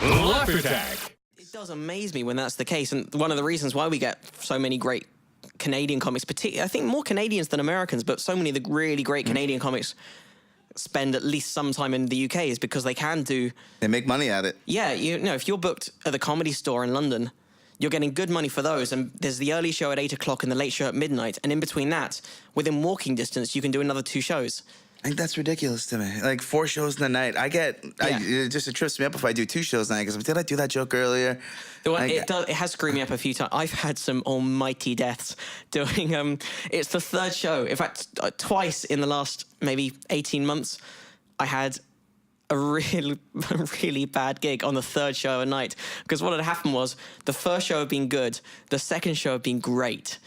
Laugh Attack. It does amaze me when that's the case, and one of the reasons why we get so many great Canadian comics, particularly, I think more Canadians than Americans, but so many of the really great Canadian comics spend at least some time in the UK is because they can do... They make money at it. Yeah, you know, if you're booked at the Comedy Store in London, you're getting good money for those, and there's the early show at 8 o'clock and the late show at midnight, and in between that, within walking distance, you can do another 2 shows. I think that's ridiculous to me. Like 4 shows in a night. It trips me up if I do 2 shows a night, because did I do that joke earlier? It has screwed me up a few times. I've had some almighty deaths doing, it's the 3rd show. In fact, twice in the last maybe 18 months, I had a really bad gig on the 3rd show at night. Because what had happened was, the first show had been good, the second show had been great,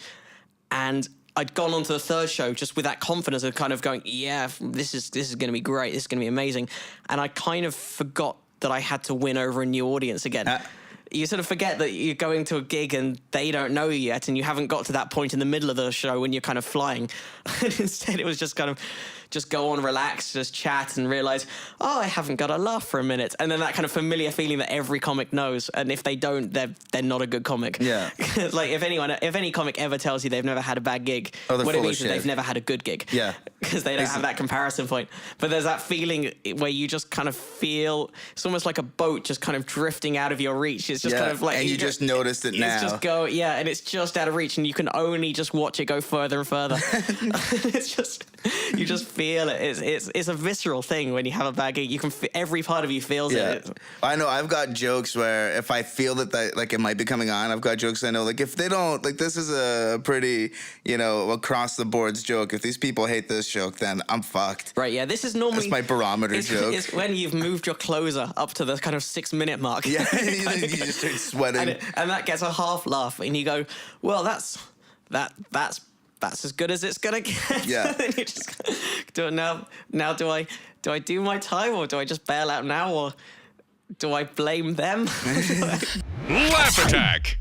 and I'd gone on to the 3rd show just with that confidence of kind of going, yeah, this is going to be great, this is going to be amazing. And I kind of forgot that I had to win over a new audience again. You sort of forget that you're going to a gig and they don't know you yet, and you haven't got to that point in the middle of the show when you're kind of flying. And instead it was just kind of, just go on, relax, just chat, and realize, oh, I haven't got a laugh for a minute. And then that kind of familiar feeling that every comic knows, and if they don't, they're not a good comic. Yeah. Like, if any comic ever tells you they've never had a bad gig, what it means is they've never had a good gig. Yeah. Because they don't have that comparison point. But there's that feeling where you just kind of feel, it's almost like a boat just kind of drifting out of your reach. It's just kind of like... And you just noticed it now. It's just and it's just out of reach, and you can only just watch it go further and further. It's just, you just feel it. It's a visceral thing when you have a bad gig. You can every part of you feels it. I know. I've got jokes where if I feel that like it might be coming on, I've got jokes I know, like, if they don't, like, this is a pretty, you know, across the boards joke. If these people hate this joke, then I'm fucked. Right, yeah, this is normally... That's my barometer joke. It's when you've moved your closer up to the kind of 6-minute mark. Yeah, you just start sweating. And that gets a half laugh, and you go, well, that's as good as it's gonna get. Yeah. And you just do it now. Now, do I do my time, or do I just bail out now, or do I blame them? Laugh Attack.